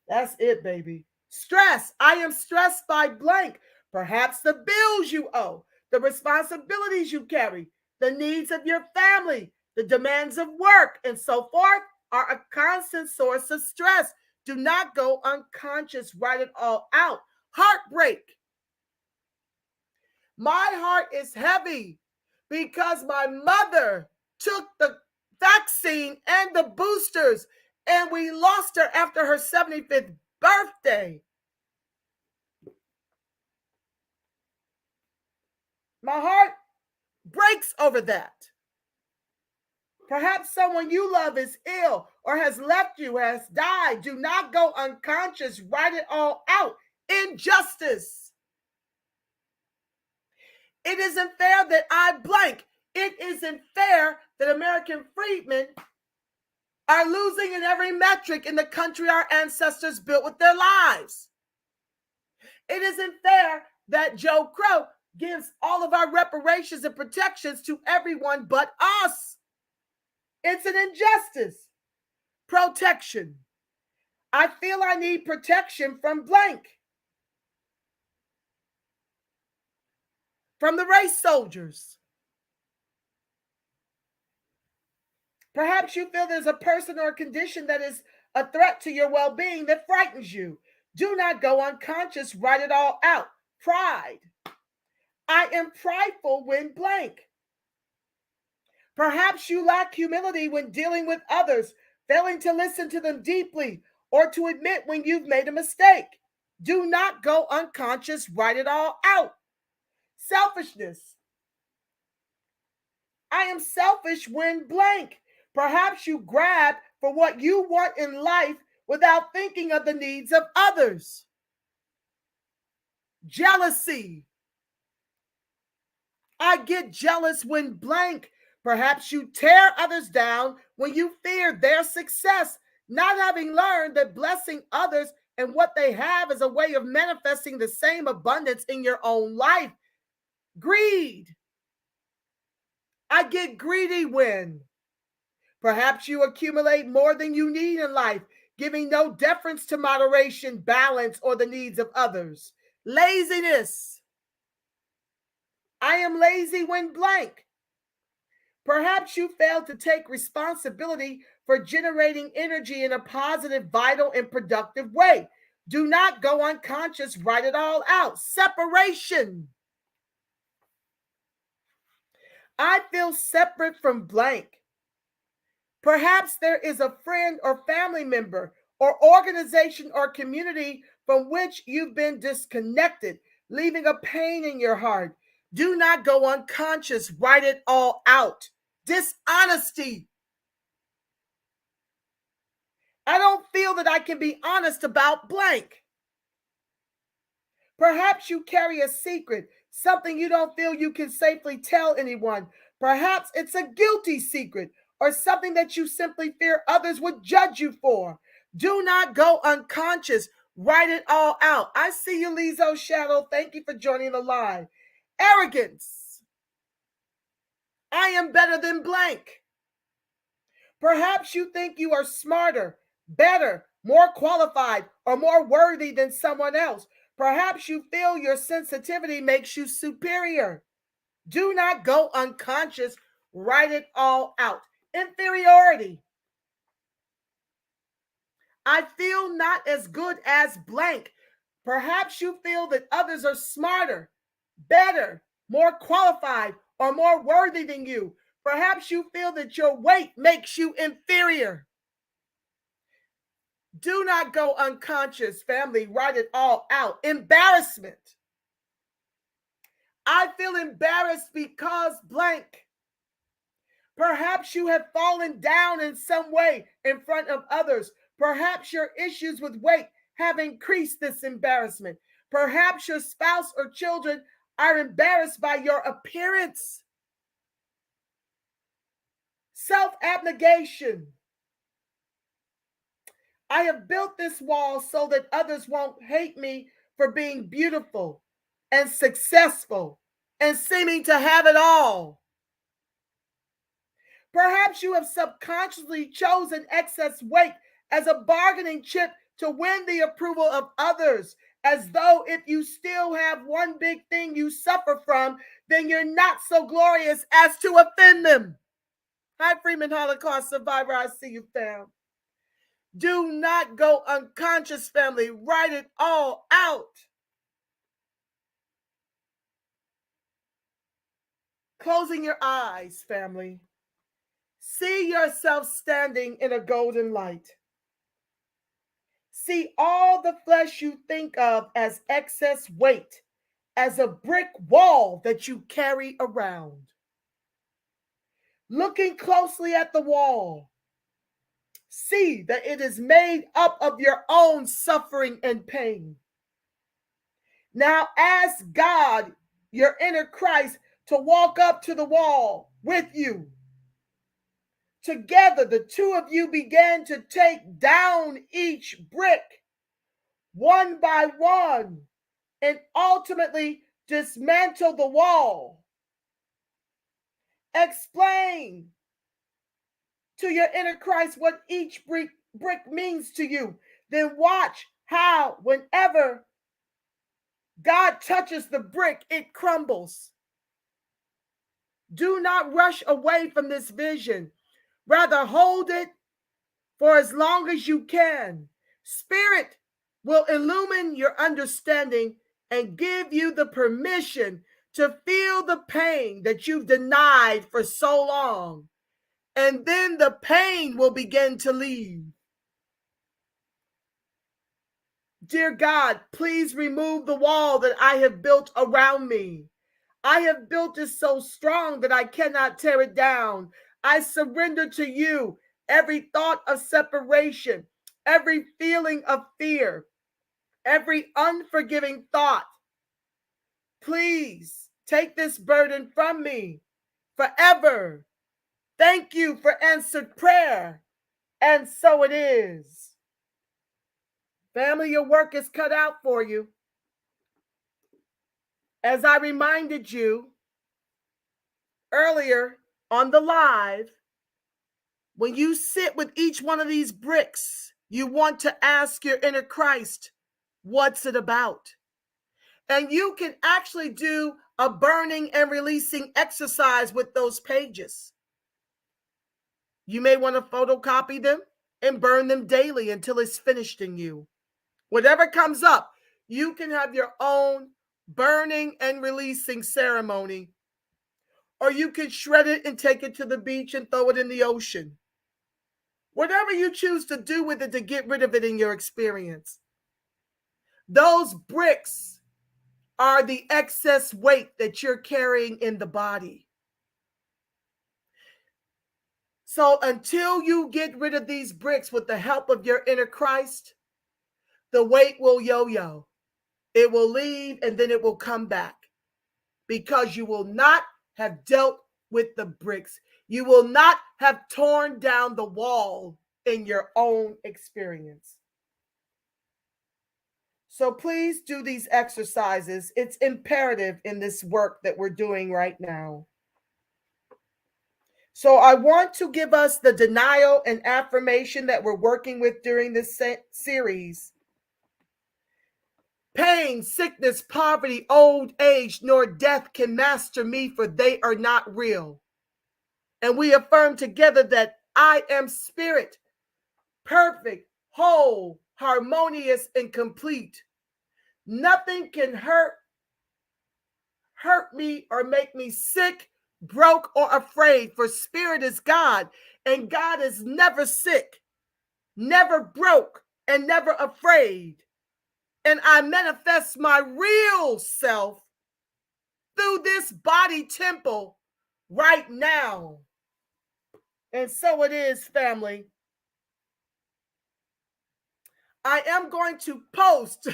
That's it, baby. Stress. I am stressed by blank. Perhaps the bills you owe, the responsibilities you carry, the needs of your family, the demands of work, and so forth are a constant source of stress. Do not go unconscious. Write it all out. Heartbreak. My heart is heavy because my mother took the vaccine and the boosters, and we lost her after her 75th birthday. My heart breaks over that. Perhaps someone you love is ill or has left you, has died. Do not go unconscious. Write it all out. Injustice. It isn't fair that I blank. It isn't fair that American freedmen are losing in every metric in the country our ancestors built with their lives. It isn't fair that Joe Crow gives all of our reparations and protections to everyone but us. It's an injustice. Protection. I feel I need protection from blank. From the race soldiers. Perhaps you feel there's a person or a condition that is a threat to your well-being that frightens you. Do not go unconscious. Write it all out. Pride. I am prideful when blank. Perhaps you lack humility when dealing with others, failing to listen to them deeply or to admit when you've made a mistake. Do not go unconscious. Write it all out. Selfishness. I am selfish when blank. Perhaps you grab for what you want in life without thinking of the needs of others. Jealousy. I get jealous when blank. Perhaps you tear others down when you fear their success, not having learned that blessing others and what they have is a way of manifesting the same abundance in your own life. Greed. I get greedy when perhaps you accumulate more than you need in life, giving no deference to moderation, balance, or the needs of others. Laziness. I am lazy when blank. Perhaps you fail to take responsibility for generating energy in a positive, vital, and productive way. Do not go unconscious. Write it all out. Separation. I feel separate from blank. Perhaps there is a friend or family member or organization or community from which you've been disconnected, leaving a pain in your heart. Do not go unconscious. Write it all out. Dishonesty. I don't feel that I can be honest about blank. Perhaps you carry a secret, something you don't feel you can safely tell anyone. Perhaps it's a guilty secret or something that you simply fear others would judge you for. Do not go unconscious. Write it all out. I see you, Lizo Shadow. Thank you for joining the live. Arrogance. I am better than blank. Perhaps you think you are smarter, better, more qualified, or more worthy than someone else. Perhaps you feel your sensitivity makes you superior. Do not go unconscious. Write it all out. Inferiority. I feel not as good as blank. Perhaps you feel that others are smarter, better, more qualified, or more worthy than you. Perhaps you feel that your weight makes you inferior. Do not go unconscious, family. Write it all out. Embarrassment. I feel embarrassed because blank. Perhaps you have fallen down in some way in front of others. Perhaps your issues with weight have increased this embarrassment. Perhaps your spouse or children are embarrassed by your appearance. Self-abnegation. I have built this wall so that others won't hate me for being beautiful and successful and seeming to have it all. Perhaps you have subconsciously chosen excess weight as a bargaining chip to win the approval of others, as though if you still have one big thing you suffer from, then you're not so glorious as to offend them. Hi, Freeman Holocaust survivor. I see you, fam. Do not go unconscious, family. Write it all out. Closing your eyes, family. See yourself standing in a golden light. See all the flesh you think of as excess weight, as a brick wall that you carry around. Looking closely at the wall, see that it is made up of your own suffering and pain. Now ask God, your inner Christ, to walk up to the wall with you. Together, the two of you began to take down each brick, one by one, and ultimately dismantle the wall. Explain to your inner Christ what each brick means to you. Then watch how, whenever God touches the brick, it crumbles. Do not rush away from this vision. Rather, hold it for as long as you can. Spirit will illumine your understanding and give you the permission to feel the pain that you've denied for so long. And then the pain will begin to leave. Dear God, please remove the wall that I have built around me. I have built it so strong that I cannot tear it down. I surrender to you every thought of separation, every feeling of fear, every unforgiving thought. Please take this burden from me forever. Thank you for answered prayer. And so it is. Family, your work is cut out for you. As I reminded you earlier on the live, when you sit with each one of these bricks, you want to ask your inner Christ, what's it about? And you can actually do a burning and releasing exercise with those pages. You may want to photocopy them and burn them daily until it's finished in you. Whatever comes up, you can have your own burning and releasing ceremony, or you can shred it and take it to the beach and throw it in the ocean. whatever you choose to do with it to get rid of it in your experience. Those bricks are the excess weight that you're carrying in the body. So until you get rid of these bricks with the help of your inner Christ, the weight will yo-yo. It will leave and then it will come back because you will not have dealt with the bricks. You will not have torn down the wall in your own experience. So please do these exercises. It's imperative in this work that we're doing right now. So I want to give us the denial and affirmation that we're working with during this series. Pain, sickness, poverty, old age, nor death can master me, for they are not real. And we affirm together that I am spirit, perfect, whole, harmonious, and complete. Nothing can hurt me or make me sick, broke, or afraid, for spirit is God, and God is never sick, never broke, and never afraid. And I manifest my real self through this body temple right now. And so it is, family. I am going to post,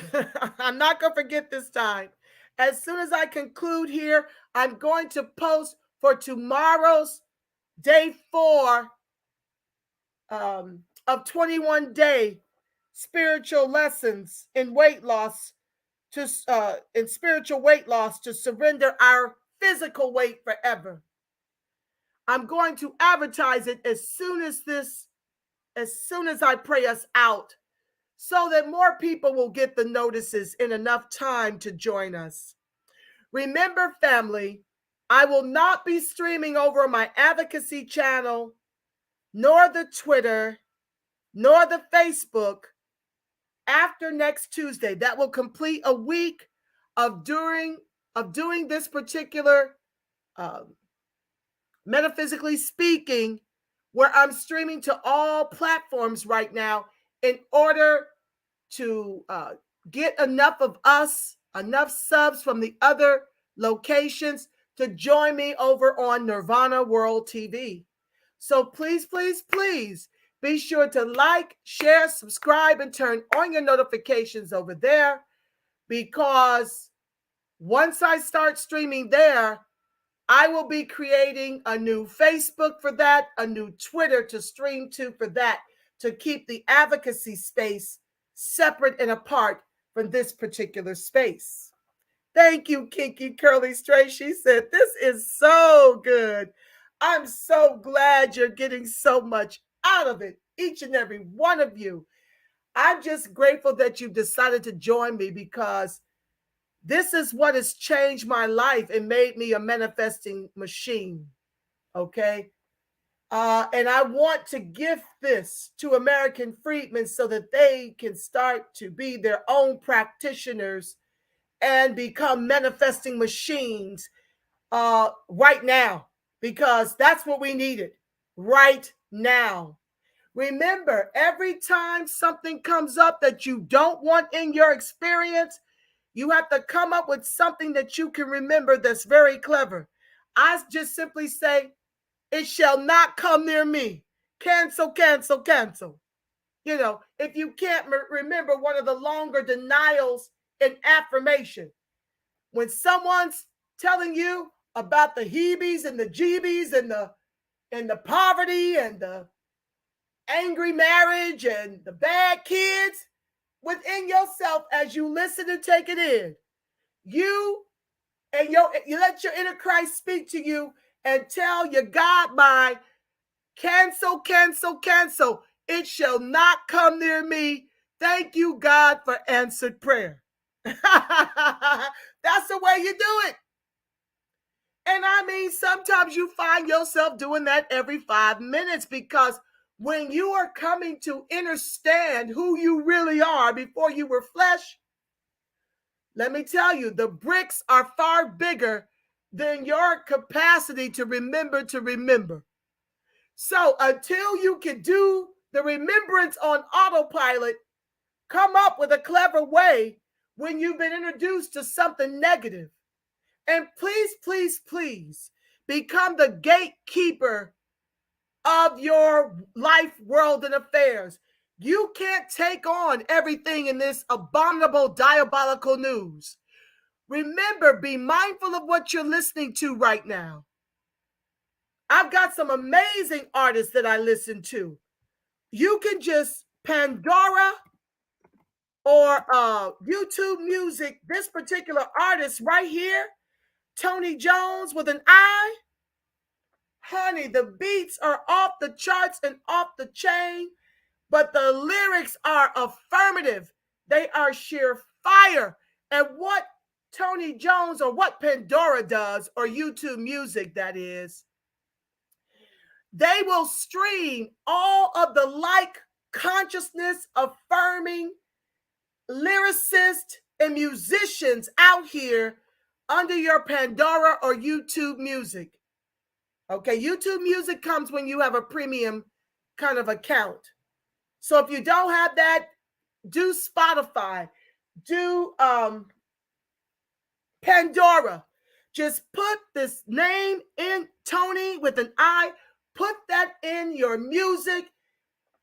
I'm not going to forget this time. As soon as I conclude here, I'm going to post for tomorrow's day 4 of 21-day spiritual lessons in weight loss in spiritual weight loss to surrender our physical weight forever. I'm going to advertise it as soon as I pray us out, so that more people will get the notices in enough time to join us. Remember, family, I will not be streaming over my advocacy channel, nor the Twitter, nor the Facebook after next Tuesday. That will complete a week of doing this particular Metaphysically Speaking, where I'm streaming to all platforms right now in order to get enough of us, enough subs from the other locations to join me over on Nirvana World TV. So please, please, please be sure to like, share, subscribe, and turn on your notifications over there, because once I start streaming there, I will be creating a new Facebook for that, a new Twitter to stream to for that, to keep the advocacy space separate and apart from this particular space. Thank you, Kinky Curly Stray. She said, this is so good. I'm so glad you're getting so much out of it, each and every one of you. I'm just grateful that you decided to join me, because this is what has changed my life and made me a manifesting machine, okay? And I want to gift this to American freedmen so that they can start to be their own practitioners and become manifesting machines right now, because that's what we needed right now. Remember, every time something comes up that you don't want in your experience, you have to come up with something that you can remember that's very clever. I just simply say, it shall not come near me. Cancel, cancel, cancel. You know, if you can't remember one of the longer denials in affirmation, when someone's telling you about the heebies and the jeebies and the poverty and the angry marriage and the bad kids, within yourself, as you listen and take it in, you let your inner Christ speak to you and tell your God mind, cancel, cancel, cancel. It shall not come near me. Thank you, God, for answered prayer. That's the way you do it. And I mean, sometimes you find yourself doing that every 5 minutes, because when you are coming to understand who you really are before you were flesh, let me tell you, the bricks are far bigger than your capacity to remember. So until you can do the remembrance on autopilot come up with a clever way when you've been introduced to something negative. And please, please, please become the gatekeeper of your life, world, and affairs. You can't take on everything in this abominable, diabolical news. Remember, be mindful of what you're listening to right now. I've got some amazing artists that I listen to. You can just Pandora or YouTube Music, this particular artist right here, Tony Jones with an I. Honey, the beats are off the charts and off the chain, but the lyrics are affirmative. They are sheer fire. And what Tony Jones or what Pandora does, or YouTube Music that is, they will stream all of the like consciousness affirming lyricists and musicians out here under your Pandora or YouTube Music. Okay, YouTube Music comes when you have a premium kind of account. So if you don't have that, do Spotify, do Pandora. Just put this name in, Tony with an I, put that in your music,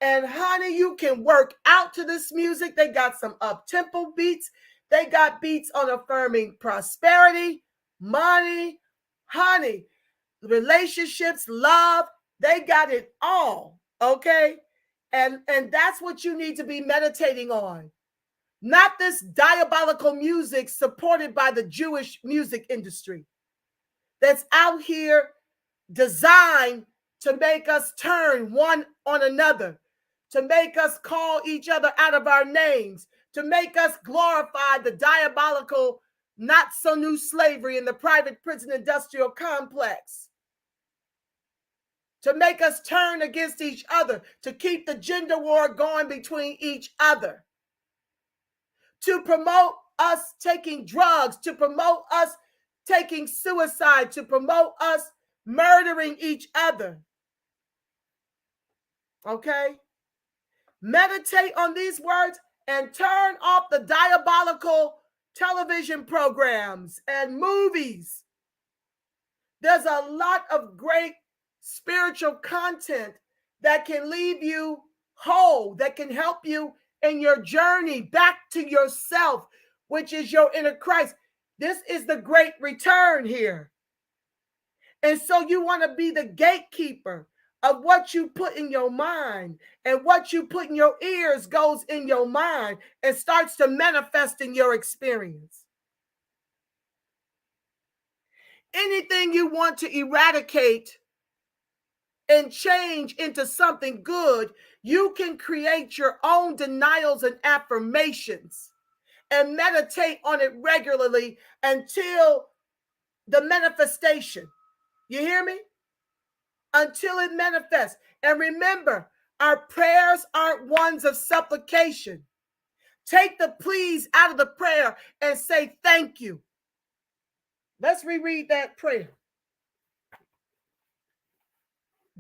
and honey, you can work out to this music. They got some up-tempo beats. They got beats on affirming prosperity, money, honey, relationships, love. They got it all, okay? And that's what you need to be meditating on. Not this diabolical music supported by the Jewish music industry that's out here designed to make us turn one on another, to make us call each other out of our names, to make us glorify the diabolical, not so new slavery in the private prison industrial complex, to make us turn against each other, to keep the gender war going between each other, to promote us taking drugs, to promote us taking suicide, to promote us murdering each other. Okay? Meditate on these words and turn off the diabolical television programs and movies. There's a lot of great spiritual content that can leave you whole, that can help you in your journey back to yourself, which is your inner Christ. This is the great return here. And so you want to be the gatekeeper of what you put in your mind, and what you put in your ears goes in your mind and starts to manifest in your experience. Anything you want to eradicate and change into something good, you can create your own denials and affirmations and meditate on it regularly until the manifestation. You hear me? Until it manifests. And remember, our prayers aren't ones of supplication. Take the please out of the prayer and say thank you. Let's reread that prayer.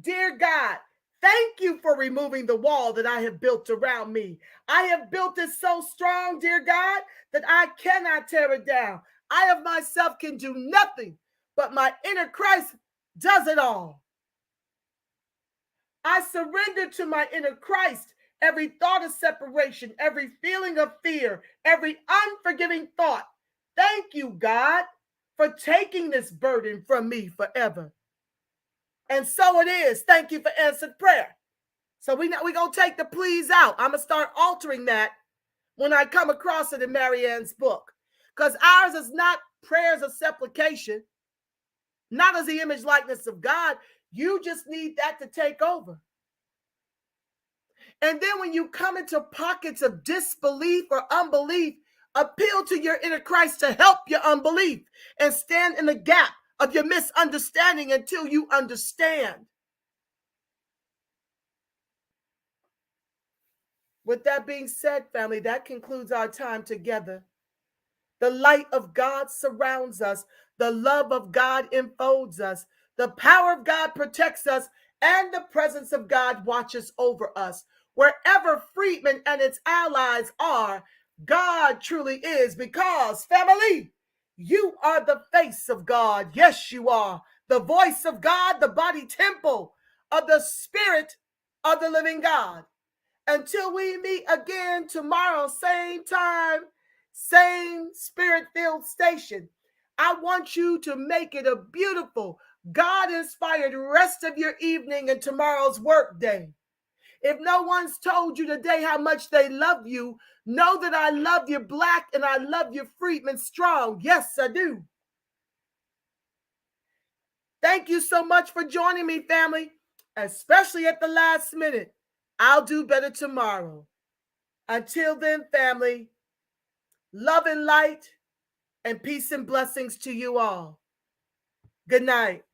Dear God, thank you for removing the wall that I have built around me. I have built it so strong, dear God, that I cannot tear it down. I of myself can do nothing, but my inner Christ does it all. I surrender to my inner Christ every thought of separation, every feeling of fear, every unforgiving thought. Thank you, God, for taking this burden from me forever. And so it is. Thank you for answered prayer. So we're going to take the please out. I'm going to start altering that when I come across it in Marianne's book. Because ours is not prayers of supplication, not as the image likeness of God. You just need that to take over. And then when you come into pockets of disbelief or unbelief, appeal to your inner Christ to help your unbelief and stand in the gap of your misunderstanding until you understand. With that being said, family, that concludes our time together. The light of God surrounds us. The love of God enfolds us. The power of God protects us, and the presence of God watches over us. Wherever Friedman and its allies are, God truly is, because, family, you are the face of God. Yes, you are. The voice of God, the body temple of the Spirit of the living God. Until we meet again tomorrow, same time, same spirit-filled station, I want you to make it a beautiful, God-inspired rest of your evening and tomorrow's work day. If no one's told you today how much they love you, know that I love you Black and I love you Freedman strong. Yes, I do. Thank you so much for joining me, family, especially at the last minute. I'll do better tomorrow. Until then, family, love and light and peace and blessings to you all. Good night.